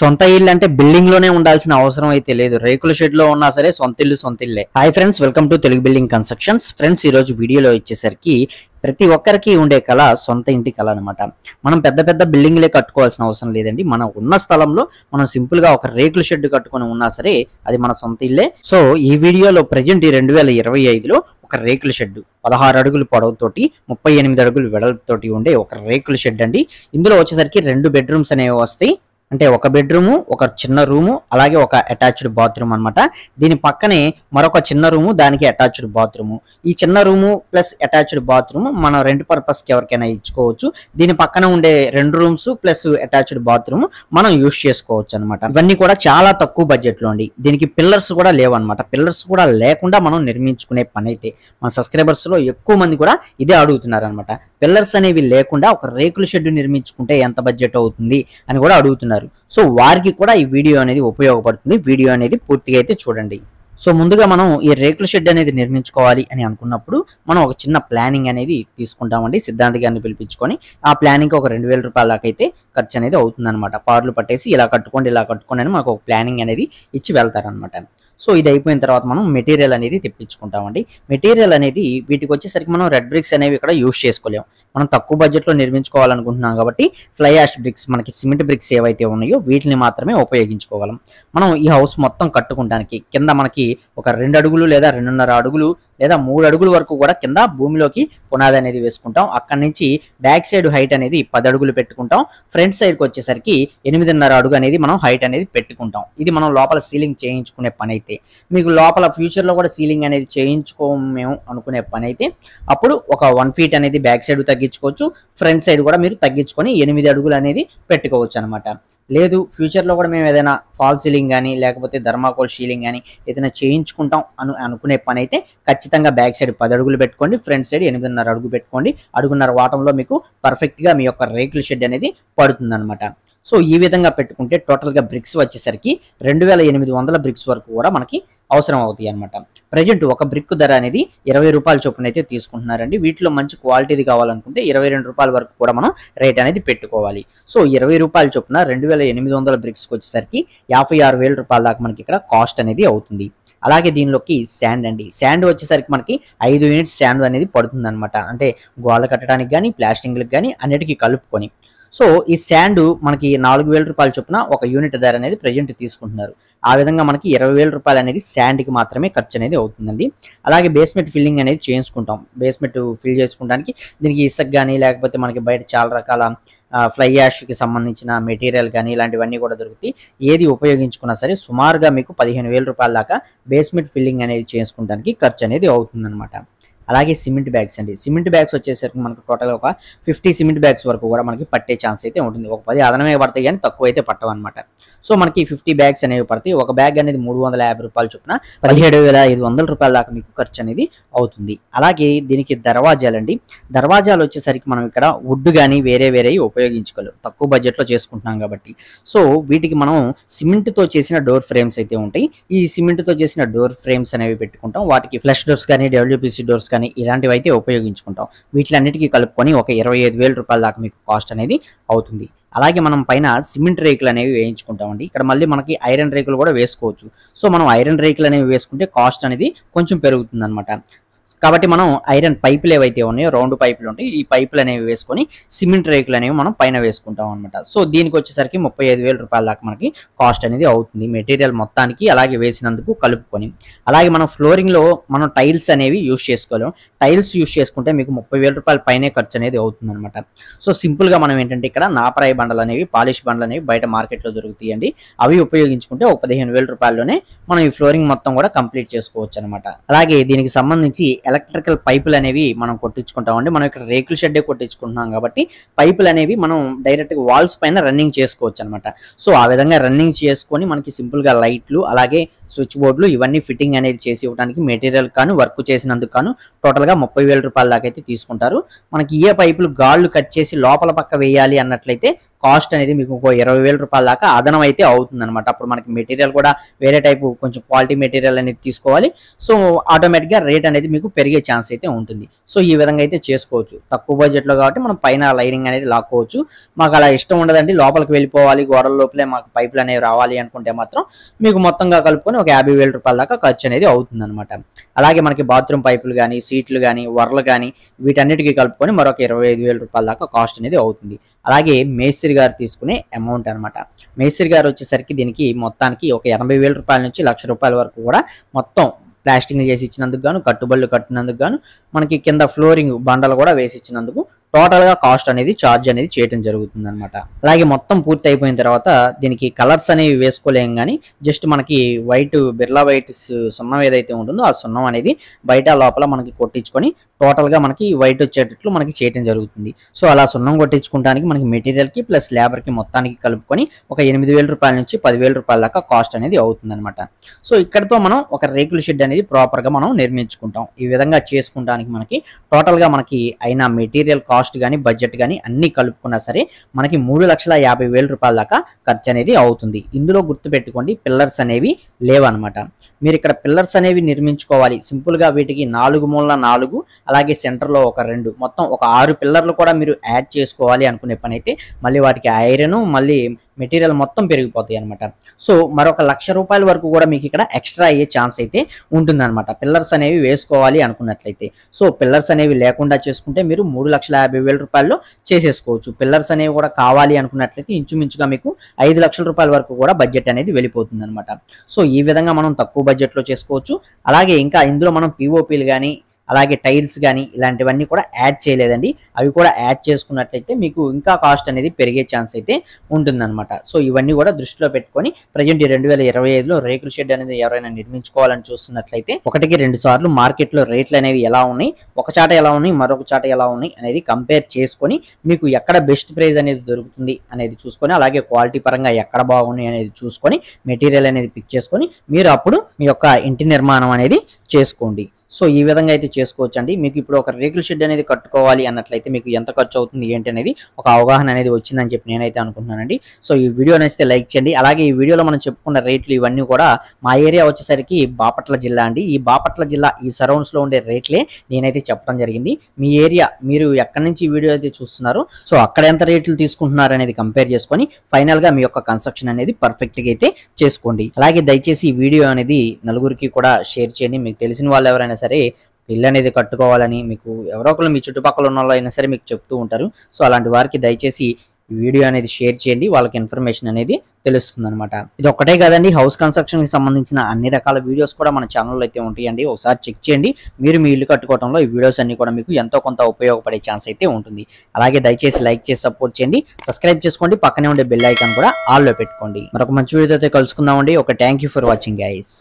సొంత ఇల్లు అంటే బిల్డింగ్ లోనే ఉండాల్సిన అవసరం అయితే లేదు. రేకుల షెడ్ లో ఉన్నా సరే సొంత ఇల్లు సొంత ఇల్లే. Hi friends, welcome to Telugu building constructions. Friends, ఈ రోజు వీడియోలో వచ్చేసరికి ప్రతి ఒక్కరికి ఉండే కళ సొంత ఇంటి కళ అనమాట. మనం పెద్ద పెద్ద బిల్డింగ్లే కట్టుకోవాల్సిన అవసరం లేదండి. మనం ఉన్న స్థలంలో మనం సింపుల్ గా ఒక రేకుల షెడ్ కట్టుకొని ఉన్నా సరే అది మన సొంత ఇల్లే. సో ఈ వీడియోలో ప్రజెంట్ 2025లో ఒక రేకుల షెడ్ 16 అడుగులు పొడవుతోటి 38 అడుగులు వెడల్పుతోటి ఉండే ఒక రేకుల షెడ్ అండి. ఇందులో వచ్చేసరికి 2 బెడ్రూమ్స్ అనేవి వస్తాయి. అంటే ఒక బెడ్రూము, ఒక చిన్న రూము, అలాగే ఒక అటాచ్డ్ బాత్రూమ్ అనమాట. దీని పక్కనే మరొక చిన్న రూము, దానికి అటాచ్డ్ బాత్రూము. ఈ చిన్న రూము ప్లస్ అటాచ్డ్ బాత్రూమ్ మనం రెంట్ పర్పస్ కి ఎవరికైనా ఇచ్చుకోవచ్చు. దీని పక్కన ఉండే 2 రూమ్స్ ప్లస్ అటాచ్డ్ బాత్రూమ్ మనం యూజ్ చేసుకోవచ్చు అనమాట. ఇవన్నీ కూడా చాలా తక్కువ బడ్జెట్ లో అండి. దీనికి పిల్లర్స్ కూడా లేవన్నమాట. పిల్లర్స్ కూడా లేకుండా మనం నిర్మించుకునే పని అయితే మన సబ్స్క్రైబర్స్ లో ఎక్కువ మంది కూడా ఇదే అడుగుతున్నారు అనమాట. పిల్లర్స్ అనేవి లేకుండా ఒక రేకుల షెడ్ నిర్మించుకుంటే ఎంత బడ్జెట్ అవుతుంది అని కూడా అడుగుతున్నారు. సో వారికి కూడా ఈ వీడియో అనేది ఉపయోగపడుతుంది. వీడియో అనేది పూర్తిగా అయితే చూడండి. సో ముందుగా మనం ఈ రేకుల షెడ్ అనేది నిర్మించుకోవాలి అని అనుకున్నప్పుడు మనం ఒక చిన్న ప్లానింగ్ అనేది తీసుకుంటామండి. సిద్ధాంత్ గారిని పిలిపించుకొని ఆ ప్లానింగ్ ఒక 2000 రూపాయల దాకా అయితే ఖర్చు అనేది అవుతుంది అనమాట. పార్లు పట్టేసి ఇలా కట్టుకోండి అని మనకు ఒక ప్లానింగ్ అనేది ఇచ్చి వెళ్తారనమాట. సో ఇది అయిపోయిన తర్వాత మనం మెటీరియల్ అనేది తెప్పించుకుంటామండి. మెటీరియల్ అనేది వీటికి వచ్చేసరికి మనం రెడ్ బ్రిక్స్ అనేవి ఇక్కడ యూజ్ చేసుకోలేము. మనం తక్కువ బడ్జెట్లో నిర్మించుకోవాలనుకుంటున్నాం కాబట్టి ఫ్లై యాష్ బ్రిక్స్, మనకి సిమెంట్ బ్రిక్స్ ఏవైతే ఉన్నాయో వీటిని మాత్రమే ఉపయోగించుకోగలం. మనం ఈ హౌస్ మొత్తం కట్టుకోవడానికి కింద మనకి ఒక 2 అడుగులు లేదా 2.5 అడుగులు లేదా 3 అడుగుల వరకు కూడా కింద భూమిలోకి పునాది అనేది వేసుకుంటాం. అక్కడి నుంచి బ్యాక్ సైడ్ హైట్ అనేది 10 అడుగులు పెట్టుకుంటాం. ఫ్రంట్ సైడ్కి వచ్చేసరికి 8.5 అడుగు అనేది మనం హైట్ అనేది పెట్టుకుంటాం. ఇది మనం లోపల సీలింగ్ చేయించుకునే పని అయితే. మీకు లోపల ఫ్యూచర్లో కూడా సీలింగ్ అనేది చేయించుకోమేమో అనుకునే పని అయితే అప్పుడు ఒక 1 ఫీట్ అనేది బ్యాక్ సైడ్ తగ్గించుకోవచ్చు. ఫ్రంట్ సైడ్ కూడా మీరు తగ్గించుకొని 8 అడుగులు అనేది పెట్టుకోవచ్చు అనమాట. లేదు ఫ్యూచర్లో కూడా మేము ఏదైనా ఫాల్ సీలింగ్ కానీ లేకపోతే ధర్మాకోల్ సీలింగ్ కానీ ఏదైనా చేయించుకుంటాం అనుకునే పని అయితే ఖచ్చితంగా బ్యాక్ సైడ్ 10 అడుగులు పెట్టుకోండి. ఫ్రంట్ సైడ్ 8.5 అడుగు పెట్టుకోండి. అడుగున్నర వాటంలో మీకు పర్ఫెక్ట్గా మీ యొక్క రేకుల షెడ్ అనేది పడుతుంది అనమాట. సో ఈ విధంగా పెట్టుకుంటే టోటల్గా బ్రిక్స్ వచ్చేసరికి 2800 బ్రిక్స్ వరకు కూడా మనకి అవసరం అవుతాయి అనమాట. ప్రజెంట్ ఒక బ్రిక్ ధర అనేది 20 రూపాయల చొప్పున అయితే తీసుకుంటున్నారండి. వీటిలో మంచి క్వాలిటీది కావాలనుకుంటే 22 రూపాయల వరకు కూడా మనం రేట్ అనేది పెట్టుకోవాలి. సో 20 రూపాయల చొప్పున 2800 బ్రిక్స్కి వచ్చేసరికి 56,000 రూపాయల దాకా మనకి ఇక్కడ కాస్ట్ అనేది అవుతుంది. అలాగే దీనిలోకి శాండ్ అండి. శాండ్ వచ్చేసరికి మనకి 5 యూనిట్స్ శాండ్ అనేది పడుతుంది అనమాట. అంటే గోడలు కట్టడానికి కానీ ప్లాస్టింగ్లకు కానీ అన్నిటికీ కలుపుకొని. సో ఈ శాండ్ మనకి 4,000 రూపాయల చొప్పున ఒక యూనిట్ ధర అనేది ప్రజెంట్ తీసుకుంటున్నారు. ఆ విధంగా మనకి 20,000 రూపాయలు అనేది శాండ్కి మాత్రమే ఖర్చు అనేది అవుతుందండి. అలాగే బేస్మెంట్ ఫిల్లింగ్ అనేది చేయించుకుంటాం. బేస్మెంట్ ఫిల్ చేసుకోవడానికి దీనికి ఇసుక కానీ లేకపోతే మనకి బయట చాలా రకాల ఫ్లై యాష్కి సంబంధించిన మెటీరియల్ కానీ ఇలాంటివన్నీ కూడా దొరుకుతాయి. ఏది ఉపయోగించుకున్నా సరే సుమారుగా మీకు 15,000 రూపాయల దాకా బేస్మెంట్ ఫిల్లింగ్ అనేది చేసుకుంటానికి ఖర్చు అనేది అవుతుందన్నమాట. అలాగే సిమెంట్ బ్యాగ్స్ అండి. సిమెంట్ బ్యాగ్స్ వచ్చేసరికి మనకు టోటల్గా ఒక 50 సిమెంట్ బ్యాగ్స్ వరకు కూడా మనకి పట్టే ఛాన్స్ అయితే ఉంటుంది. ఒక 10 అదనమే పడతాయి కానీ తక్కువ అయితే పట్టవు అనమాట. సో మనకి 50 బ్యాగ్స్ అనేవి పడతాయి. ఒక బ్యాగ్ అనేది 350 రూపాయల చొప్పున 17,500 రూపాయల దాకా మీకు ఖర్చు అనేది అవుతుంది. అలాగే దీనికి దర్వాజాలండి. దర్వాజాలు వచ్చేసరికి మనం ఇక్కడ వుడ్ కానీ వేరే ఉపయోగించుకోలేము. తక్కువ బడ్జెట్లో చేసుకుంటున్నాం కాబట్టి. సో వీటికి మనం సిమెంట్తో చేసిన డోర్ ఫ్రేమ్స్ అయితే ఉంటాయి. ఈ సిమెంట్తో చేసిన డోర్ ఫ్రేమ్స్ అనేవి పెట్టుకుంటాం. వాటికి ఫ్లష్ డోర్స్ కానీ డబ్ల్యూపీసీ డోర్స్ కానీ ఇలాంటివి అయితే ఉపయోగించుకుంటాం. వీటిలన్నిటికీ కలుపుకొని ఒక 25,000 రూపాయల దాకా మీకు కాస్ట్ అనేది అవుతుంది. అలాగే మనం పైన సిమెంట్ రేకులు అనేవి వేయించుకుంటామండి. ఇక్కడ మళ్ళీ మనకి ఐరన్ రేకులు కూడా వేసుకోవచ్చు. సో మనం ఐరన్ రేకులు అనేవి వేసుకుంటే కాస్ట్ అనేది కొంచెం పెరుగుతుంది అనమాట. కాబట్టి మనం ఐరన్ పైపులు ఏవైతే ఉన్నాయో రౌండ్ పైపులు ఉంటాయి, ఈ పైపులు అనేవి వేసుకొని సిమెంట్ రేకులు అనేవి మనం పైన వేసుకుంటాం అనమాట. సో దీనికి వచ్చేసరికి 35,000 రూపాయల దాకా మనకి కాస్ట్ అనేది అవుతుంది మెటీరియల్ మొత్తానికి అలాగే వేసినందుకు కలుపుకొని. అలాగే మనం ఫ్లోరింగ్లో మనం టైల్స్ అనేవి యూజ్ చేసుకోలేము. టైల్స్ యూజ్ చేసుకుంటే మీకు 30,000 రూపాయల పైనే ఖర్చు అనేది అవుతుంది అనమాట. సో సింపుల్గా మనం ఏంటంటే ఇక్కడ నాపరాయి బండలు అనేవి పాలిష్ బండలు అనేవి బయట మార్కెట్లో దొరుకుతాయండి. అవి ఉపయోగించుకుంటే ఒక 15,000 రూపాయల్లోనే మనం ఈ ఫ్లోరింగ్ మొత్తం కూడా కంప్లీట్ చేసుకోవచ్చు అనమాట. అలాగే దీనికి సంబంధించి ఎలక్ట్రికల్ పైపులు అనేవి మనం కొట్టించుకుంటామండి. మనం ఇక్కడ రేకుల షెడ్డే కొట్టించుకుంటున్నాం కాబట్టి పైపులు అనేవి మనం డైరెక్ట్గా వాల్స్ పైన రన్నింగ్ చేసుకోవచ్చు అనమాట. సో ఆ విధంగా రన్నింగ్ చేసుకొని మనకి సింపుల్గా లైట్లు అలాగే స్విచ్ బోర్డులు ఇవన్నీ ఫిట్టింగ్ అనేది చేసి ఇవ్వడానికి మెటీరియల్ కానీ వర్క్ చేసినందుకు కాను టోటల్గా 30,000 రూపాయల దాకా అయితే తీసుకుంటారు. మనకి ఏ పైపులు గాళ్ళు కట్ చేసి లోపల పక్క వేయాలి అన్నట్లయితే కాస్ట్ అనేది మీకు ఇంకో 20,000 రూపాయల దాకా అదనం అయితే అవుతుంది అనమాట. అప్పుడు మనకి మెటీరియల్ కూడా వేరే టైపు కొంచెం క్వాలిటీ మెటీరియల్ అనేది తీసుకోవాలి. సో ఆటోమేటిక్గా రేట్ అనేది మీకు పెరిగే ఛాన్స్ అయితే ఉంటుంది. సో ఈ విధంగా అయితే చేసుకోవచ్చు. తక్కువ బడ్జెట్లో కాబట్టి మనం పైన లైనింగ్ అనేది లాక్కోవచ్చు. మాకు అలా ఇష్టం ఉండదండి, లోపలికి వెళ్ళిపోవాలి, గోడల లోపలే మాకు పైపులు అనేవి రావాలి అనుకుంటే మాత్రం మీకు మొత్తంగా కలుపుకొని ఒక 50,000 రూపాయల దాకా ఖర్చు అనేది అవుతుంది అనమాట. అలాగే మనకి బాత్రూమ్ పైపులు కానీ, సీట్లు కానీ, వర్లు కానీ వీటన్నిటికీ కలుపుకొని మరొక 25,000 రూపాయల దాకా కాస్ట్ అనేది అవుతుంది. అలాగే మేస్త్రి గారు తీసుకునే అమౌంట్ అనమాట. మేస్త్రి గారు వచ్చేసరికి దీనికి మొత్తానికి ఒక 80,000 రూపాయల నుంచి 1,00,000 రూపాయల వరకు కూడా మొత్తం ప్లాస్టింగ్ చేసి ఇచ్చినందుకు గాను, కట్టుబడులు కట్టినందుకు గాను, మనకి కింద ఫ్లోరింగ్ బండలు కూడా వేసి ఇచ్చినందుకు టోటల్ గా కాస్ట్ అనేది ఛార్జ్ అనేది చేయడం జరుగుతుంది అనమాట. అలాగే మొత్తం పూర్తి అయిపోయిన తర్వాత దీనికి కలర్స్ అనేవి వేసుకోలేం కానీ జస్ట్ మనకి వైట్ బిర్లా వైట్ సున్నం ఏదైతే ఉంటుందో ఆ సున్నం అనేది బయట లోపల మనకి కొట్టించుకొని టోటల్ గా మనకి వైట్ వచ్చేటట్లు మనకి చేయడం జరుగుతుంది. సో అలా సున్నం కొట్టించుకోవడానికి మనకి మెటీరియల్ కి ప్లస్ లేబర్ కి మొత్తానికి కలుపుకొని ఒక 8,000 రూపాయల నుంచి 10,000 రూపాయల దాకా కాస్ట్ అనేది అవుతుంది అనమాట. సో ఇక్కడతో మనం ఒక రేకుల షెడ్ అనేది ప్రాపర్ గా మనం నిర్మించుకుంటాం. ఈ విధంగా చేసుకుంటానికి మనకి టోటల్ గా మనకి అయిన మెటీరియల్ కాస్ట్ కానీ బడ్జెట్ కానీ అన్ని కలుపుకున్నా సరే మనకి 3,50,000 రూపాయల దాకా ఖర్చు అనేది అవుతుంది. ఇందులో గుర్తుపెట్టుకోండి పిల్లర్స్ అనేవి లేవన్నమాట. మీరు ఇక్కడ పిల్లర్స్ అనేవి నిర్మించుకోవాలి. సింపుల్ గా వీటికి 4 మూలల 4 అలాగే సెంటర్ లో ఒక 2 మొత్తం ఒక 6 పిల్లర్లు కూడా మీరు యాడ్ చేసుకోవాలి అనుకునే పని అయితే మళ్ళీ వాటికి ఐరన్ మళ్ళీ మెటీరియల్ మొత్తం పెరిగిపోతాయి అనమాట. సో మరొక 1,00,000 రూపాయల వరకు కూడా మీకు ఇక్కడ ఎక్స్ట్రా అయ్యే ఛాన్స్ అయితే ఉంటుందన్నమాట పిల్లర్స్ అనేవి వేసుకోవాలి అనుకున్నట్లయితే. సో పిల్లర్స్ అనేవి లేకుండా చేసుకుంటే మీరు 3,50,000 రూపాయల్లో చేసేసుకోవచ్చు. పిల్లర్స్ అనేవి కూడా కావాలి అనుకున్నట్లయితే ఇంచుమించుగా మీకు 5,00,000 రూపాయల వరకు కూడా బడ్జెట్ అనేది వెళ్ళిపోతుంది అనమాట. సో ఈ విధంగా మనం తక్కువ బడ్జెట్లో చేసుకోవచ్చు. అలాగే ఇంకా ఇందులో మనం పిఓపీలు కానీ అలాగే టైల్స్ కానీ ఇలాంటివన్నీ కూడా యాడ్ చేయలేదండి. అవి కూడా యాడ్ చేసుకున్నట్లయితే మీకు ఇంకా కాస్ట్ అనేది పెరిగే ఛాన్స్ అయితే ఉంటుందన్నమాట. సో ఇవన్నీ కూడా దృష్టిలో పెట్టుకొని ప్రజెంట్ 2025లో రేకుల షెడ్ అనేది ఎవరైనా నిర్మించుకోవాలని చూస్తున్నట్లయితే 1-2 సార్లు మార్కెట్లో రేట్లు అనేవి ఎలా ఉన్నాయి, ఒక చాట ఎలా ఉన్నాయి, మరొక చాట ఎలా ఉన్నాయి అనేది కంపేర్ చేసుకొని మీకు ఎక్కడ బెస్ట్ ప్రైస్ అనేది దొరుకుతుంది అనేది చూసుకొని అలాగే క్వాలిటీ పరంగా ఎక్కడ బాగున్నాయి అనేది చూసుకొని మెటీరియల్ అనేది పిక్ చేసుకొని మీరు అప్పుడు మీ యొక్క ఇంటి నిర్మాణం అనేది చేసుకోండి. సో ఈ విధంగా అయితే చేసుకోవచ్చు అండి. మీకు ఇప్పుడు ఒక రేకుల షెడ్ అనేది కట్టుకోవాలి అన్నట్లయితే మీకు ఎంత ఖర్చు అవుతుంది ఏంటి అనేది ఒక అవగాహన అనేది వచ్చిందని చెప్పి నేనైతే అనుకుంటున్నానండి. సో ఈ వీడియో నచ్చితే లైక్ చేయండి. అలాగే ఈ వీడియోలో మనం చెప్పుకున్న రేట్లు ఇవన్నీ కూడా మా ఏరియా వచ్చేసరికి బాపట్ల జిల్లా అండి. ఈ బాపట్ల జిల్లా ఈ సరౌండ్స్ లో ఉండే రేట్లే నేనైతే చెప్పడం జరిగింది. మీ ఏరియా మీరు ఎక్కడి నుంచి ఈ వీడియో అయితే చూస్తున్నారో సో అక్కడ ఎంత రేట్లు తీసుకుంటున్నారు అనేది కంపేర్ చేసుకొని ఫైనల్ గా మీ యొక్క కన్స్ట్రక్షన్ అనేది పర్ఫెక్ట్ గా అయితే చేసుకోండి. అలాగే దయచేసి ఈ వీడియో అనేది నలుగురికి కూడా షేర్ చేయండి. మీకు తెలిసిన వాళ్ళు ఎవరైనా సరే ఇల్లు అనేది కట్టుకోవాలని మీకు ఎవరో ఒకరు మీ చుట్టుపక్కల ఉన్న వాళ్ళు అయినా సరే మీకు చెప్తూ ఉంటారు. సో అలాంటి వారికి దయచేసి ఈ వీడియో అనేది షేర్ చేయండి. వాళ్ళకి ఇన్ఫర్మేషన్ అనేది తెలుస్తుంది అనమాట. ఇది ఒక్కటే కాదండి, హౌస్ కన్స్ట్రక్షన్ కి సంబంధించిన అన్ని రకాల వీడియోస్ కూడా మన ఛానల్లో అయితే ఉంటాయండి. ఒకసారి చెక్ చేయండి. మీరు మీ ఇల్లు కట్టుకోవడంలో ఈ వీడియోస్ అన్ని కూడా మీకు ఎంతో కొంత ఉపయోగపడే ఛాన్స్ అయితే ఉంటుంది. అలాగే దయచేసి లైక్ చేసి సపోర్ట్ చేయండి, సబ్స్క్రైబ్ చేసుకోండి, పక్కనే ఉండే బెల్ ఐకాన్ కూడా ఆల్ లో పెట్టుకోండి. మరొక మంచి వీడియోతో కలుసుకుందామండి. ఒక thank you for watching guys.